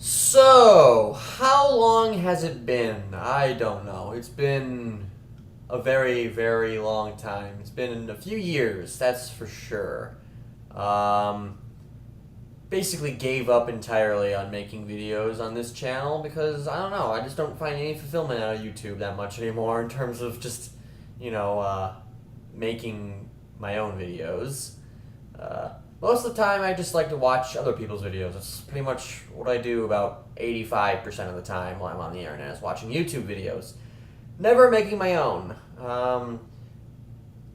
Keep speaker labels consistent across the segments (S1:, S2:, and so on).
S1: So, how long has it been? I don't know. It's been a very, very long time. It's been a few years, that's for sure. Um, Basically gave up entirely on making videos on this channel because I don't know. I just don't find any fulfillment out of YouTube that much anymore in terms of just, you know, making my own videos. Uh, Most of the time, I just like to watch other people's videos. That's pretty much what I do about 85% of the time while I'm on the internet, is watching YouTube videos. Never making my own.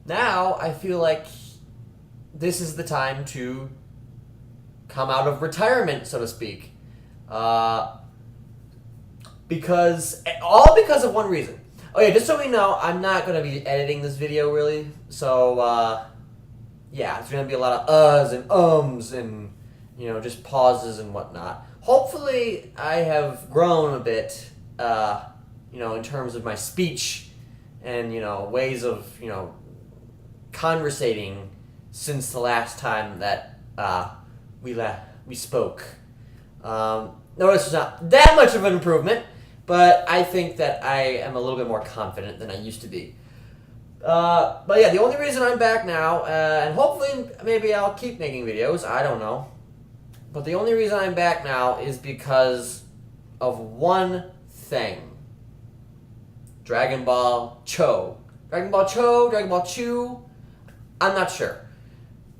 S1: Now, I feel like this is the time to come out of retirement, so to speak. All because of one reason. Oh yeah, just so we know, I'm not going to be editing this video, really. So, yeah, it's going to be a lot of uhs and ums and, just pauses and whatnot. Hopefully, I have grown a bit, in terms of my speech and, ways of, conversating since the last time that we spoke. Notice it's not that much of an improvement, but I think that I am a little bit more confident than I used to be. But yeah, the only reason I'm back now, and hopefully maybe I'll keep making videos, I don't know. But the only reason I'm back now is because of one thing. Dragon Ball Chō. Dragon Ball Chō, Dragon Ball Chō, I'm not sure.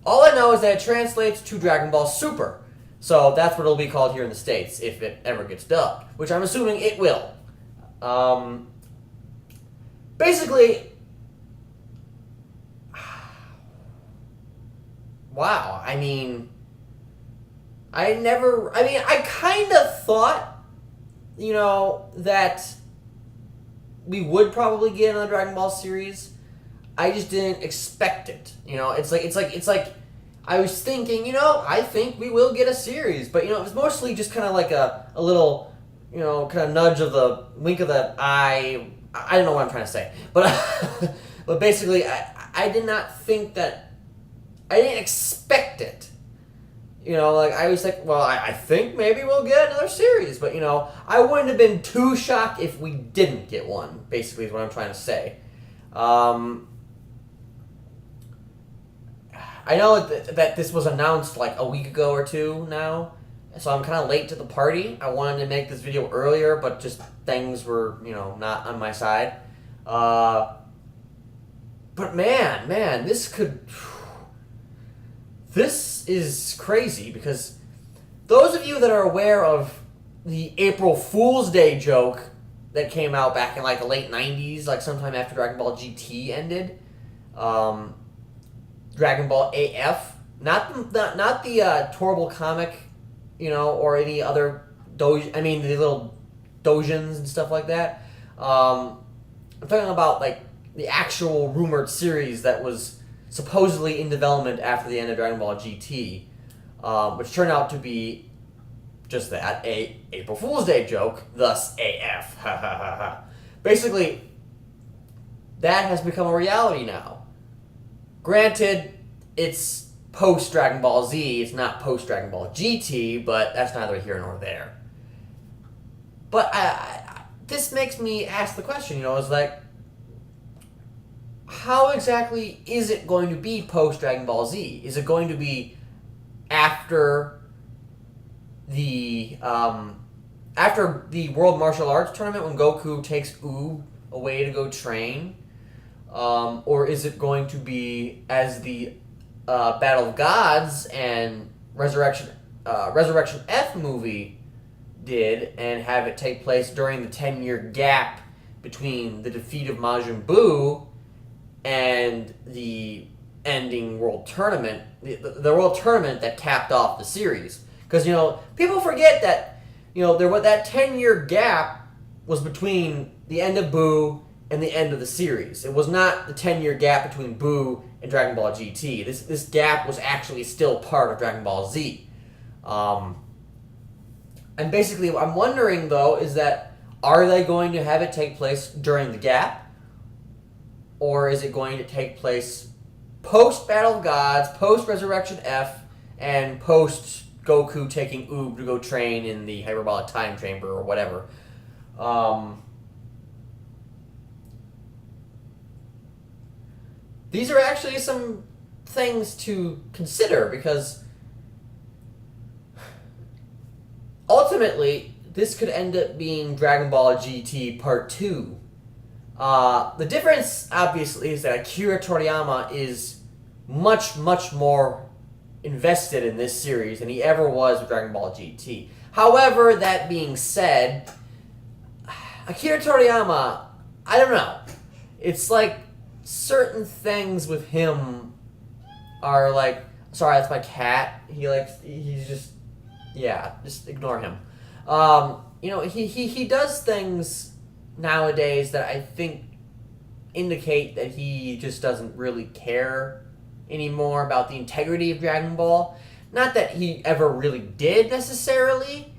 S1: All I know is that it translates to Dragon Ball Super. So that's what it'll be called here in the States, if it ever gets dubbed. Which I'm assuming it will. Basically, wow, I kind of thought, that we would probably get another Dragon Ball series. I just didn't expect it. It's like I was thinking, I think we will get a series, but it was mostly just kind of like a little, kind of nudge of the wink of the eye. I don't know what I'm trying to say, but but basically, I did not think that. I didn't expect it. I was like, well, I think maybe we'll get another series, but I wouldn't have been too shocked if we didn't get one. Basically, is what I'm trying to say. I know that this was announced like a week ago or two now, so I'm kind of late to the party. I wanted to make this video earlier, but just things were, not on my side. But man, this is crazy because those of you that are aware of the April Fool's Day joke that came out back in like the late 90s, like sometime after Dragon Ball GT ended, Dragon Ball AF, not the Torble comic, or any other the little dojins and stuff like that. I'm talking about like the actual rumored series that was supposedly in development after the end of Dragon Ball GT, which turned out to be just that, a April Fool's Day joke, thus AF. Basically, that has become a reality now. Granted, it's post-Dragon Ball Z, it's not post-Dragon Ball GT, but that's neither here nor there. But this makes me ask the question, it's like, how exactly is it going to be post-Dragon Ball Z? Is it going to be after the World Martial Arts Tournament when Goku takes Oob away to go train? Or is it going to be as the Battle of Gods and Resurrection F movie did, and have it take place during the 10-year gap between the defeat of Majin Buu and the ending World Tournament, the World Tournament that capped off the series? Because, people forget that, there was that 10-year gap was between the end of Buu and the end of the series. It was not the 10-year gap between Buu and Dragon Ball GT. This gap was actually still part of Dragon Ball Z. And basically, what I'm wondering, though, is that are they going to have it take place during the gap? Or is it going to take place post Battle of Gods, post Resurrection F, and post Goku taking Oob to go train in the hyperbolic time chamber or whatever. These are actually some things to consider because ultimately this could end up being Dragon Ball GT Part 2. The difference, obviously, is that Akira Toriyama is much, much more invested in this series than he ever was with Dragon Ball GT. However, that being said, Akira Toriyama, I don't know. It's like certain things with him are like, sorry, that's my cat. He's just, yeah, just ignore him. He does things nowadays that I think indicate that he just doesn't really care anymore about the integrity of Dragon Ball. Not that he ever really did necessarily,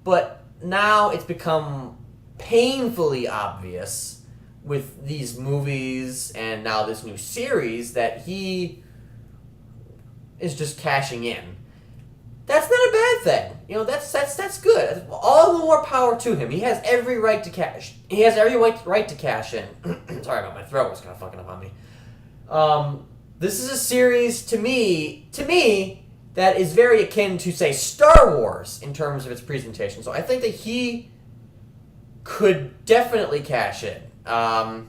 S1: but now it's become painfully obvious with these movies and now this new series that he is just cashing in. That's not a bad thing. That's good. All the more power to him. He has every right to cash. He has every right to cash in. Sorry about my throat was kind of fucking up on me. This is a series to me that is very akin to, say, Star Wars in terms of its presentation. So I think that he could definitely cash in. I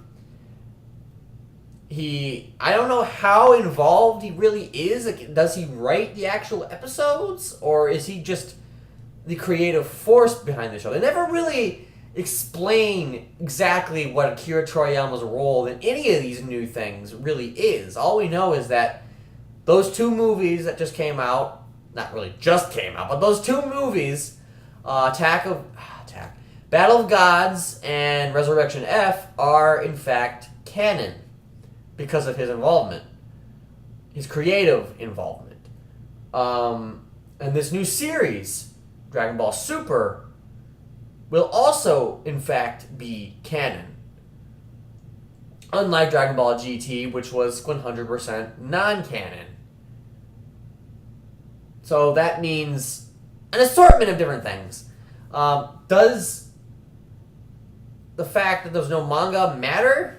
S1: don't know how involved he really is. Like, does he write the actual episodes, or is he just the creative force behind the show? They never really explain exactly what Akira Toriyama's role in any of these new things really is. All we know is that those two movies that just came out, not really just came out, but those two movies, Battle of Gods and Resurrection F, are in fact canon because of his involvement, his creative involvement. And this new series, Dragon Ball Super, will also in fact be canon. Unlike Dragon Ball GT, which was 100% non-canon. So that means an assortment of different things. Does the fact that there's no manga matter?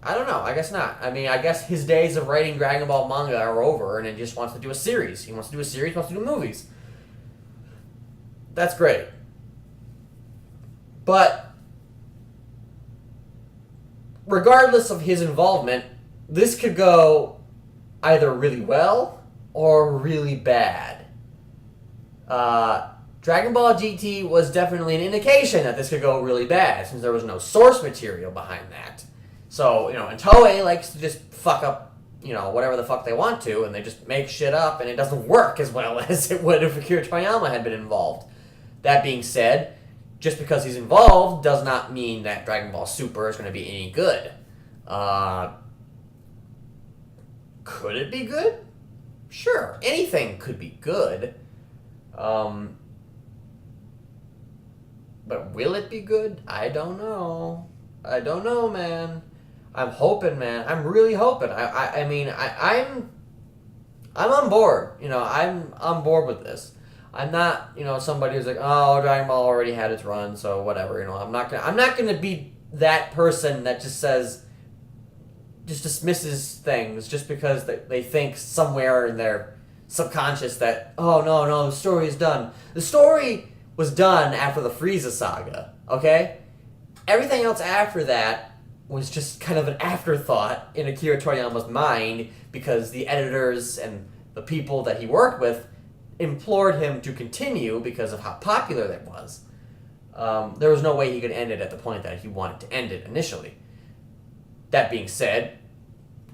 S1: I don't know. I guess not. I mean, I guess his days of writing Dragon Ball manga are over, and he just wants to do a series. He wants to do a series, wants to do movies. That's great. But regardless of his involvement, this could go either really well or really bad. Dragon Ball GT was definitely an indication that this could go really bad, since there was no source material behind that. So, and Toei likes to just fuck up, whatever the fuck they want to, and they just make shit up, and it doesn't work as well as it would if Akira Toriyama had been involved. That being said, just because he's involved does not mean that Dragon Ball Super is going to be any good. Could it be good? Sure, anything could be good. But will it be good? I don't know. Man. I'm hoping, man. I'm really hoping. I'm on board. I'm on board with this. I'm not, somebody who's like, oh, Dragon Ball already had its run, so whatever. I'm not gonna be that person that just dismisses things just because they think somewhere in their subconscious that, oh no, the story is done. The story was done after the Frieza saga. Okay, everything else after that was just kind of an afterthought in Akira Toriyama's mind because the editors and the people that he worked with implored him to continue because of how popular that was. There was no way he could end it at the point that he wanted to end it initially. That being said,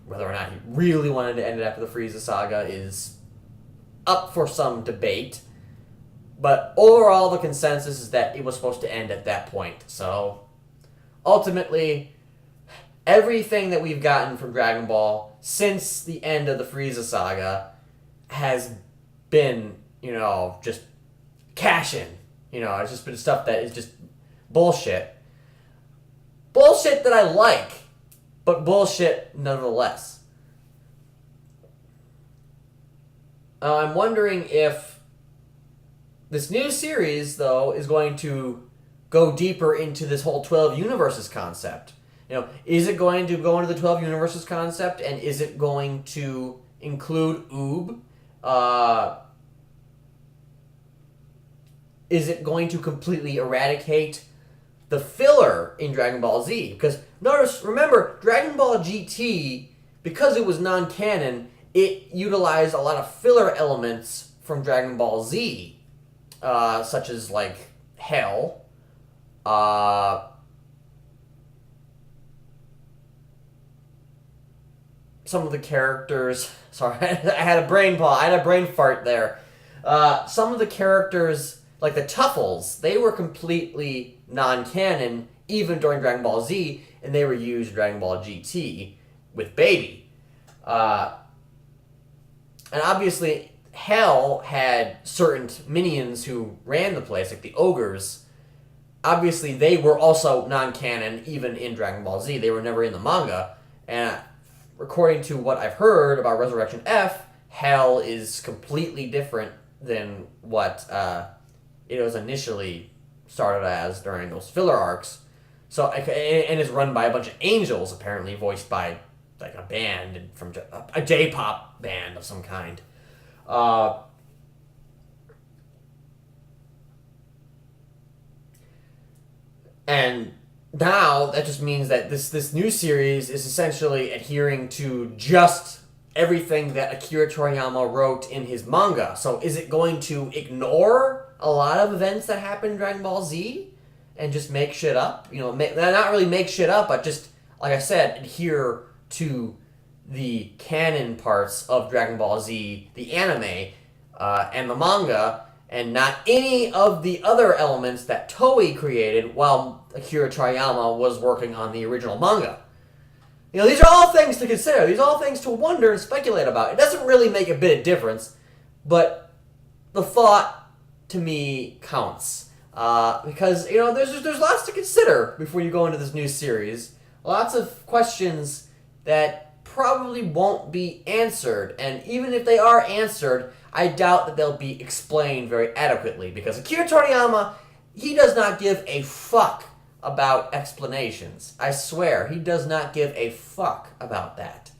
S1: whether or not he really wanted to end it after the Frieza saga is up for some debate. But overall, the consensus is that it was supposed to end at that point. So, ultimately, everything that we've gotten from Dragon Ball since the end of the Frieza saga has been, just cash in. It's just been stuff that is just bullshit. Bullshit that I like, but bullshit nonetheless. I'm wondering if this new series, though, is going to go deeper into this whole 12 universes concept. Is it going to go into the 12 universes concept, and is it going to include Oob? Is it going to completely eradicate the filler in Dragon Ball Z? Because remember, Dragon Ball GT, because it was non-canon, it utilized a lot of filler elements from Dragon Ball Z, such as like Hell, some of the characters. Sorry, I had a brain fart there. Some of the characters, like the Tuffles, they were completely non-canon even during Dragon Ball Z, and they were used in Dragon Ball GT with Baby. And obviously, Hell had certain minions who ran the place, like the ogres. Obviously, they were also non-canon even in Dragon Ball Z. They were never in the manga. And according to what I've heard about Resurrection F, Hell is completely different than what it was initially started as during those filler arcs. So, and it's run by a bunch of angels, apparently voiced by like a band from a J-pop band of some kind. And now that just means that this new series is essentially adhering to just everything that Akira Toriyama wrote in his manga. So is it going to ignore a lot of events that happened in Dragon Ball Z and just make shit up? Not really make shit up, but just, like I said, adhere to the canon parts of Dragon Ball Z, the anime, and the manga, and not any of the other elements that Toei created while Akira Toriyama was working on the original manga. These are all things to consider. These are all things to wonder and speculate about. It doesn't really make a bit of difference, but the thought, to me, counts. Because, there's lots to consider before you go into this new series. Lots of questions that probably won't be answered, and even if they are answered, I doubt that they'll be explained very adequately, because Akira Toriyama, he does not give a fuck about explanations. I swear, he does not give a fuck about that.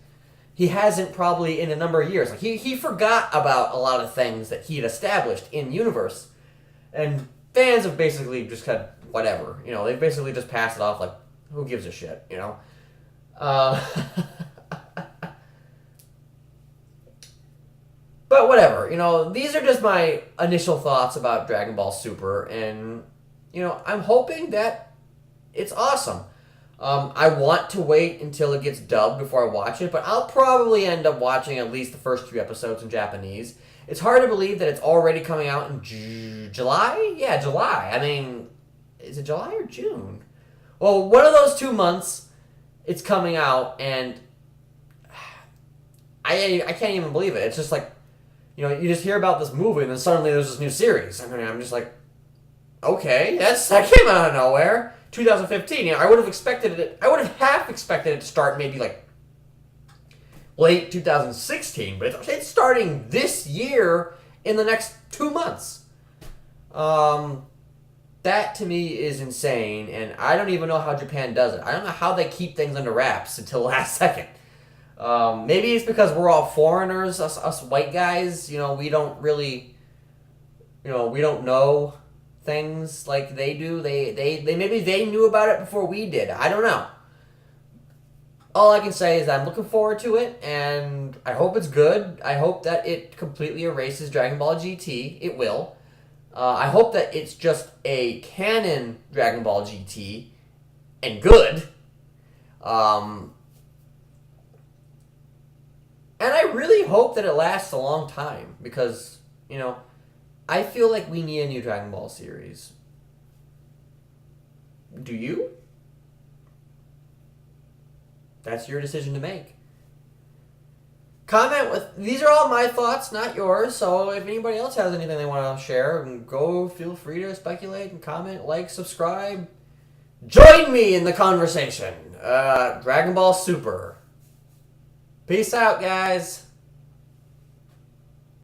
S1: He hasn't probably in a number of years. Like he forgot about a lot of things that he had established in universe, and fans have basically just had whatever. They've basically just passed it off like, who gives a shit, But whatever, these are just my initial thoughts about Dragon Ball Super, and, I'm hoping that it's awesome. I want to wait until it gets dubbed before I watch it, but I'll probably end up watching at least the first 3 episodes in Japanese. It's hard to believe that it's already coming out in July? Yeah, July. I mean, is it July or June? Well, one of those 2 months, it's coming out, and I can't even believe it. It's just like, you just hear about this movie, and then suddenly there's this new series. I mean, I'm just like, okay, that came out of nowhere. 2015. I would have expected it. I would have half expected it to start maybe like late 2016, but it's starting this year in the next 2 months. That to me is insane, and I don't even know how Japan does it. I don't know how they keep things under wraps until the last second. Maybe it's because we're all foreigners, us white guys. We don't really, we don't know things like they do. They maybe they knew about it before we did. I don't know. All I can say is I'm looking forward to it, and I hope it's good. I hope that it completely erases Dragon Ball GT. It will. I hope that it's just a canon Dragon Ball GT and good. And I really hope that it lasts a long time, because, I feel like we need a new Dragon Ball series. Do you? That's your decision to make. Comment with... These are all my thoughts, not yours, so if anybody else has anything they want to share, feel free to speculate and comment, like, subscribe. Join me in the conversation. Dragon Ball Super. Peace out, guys.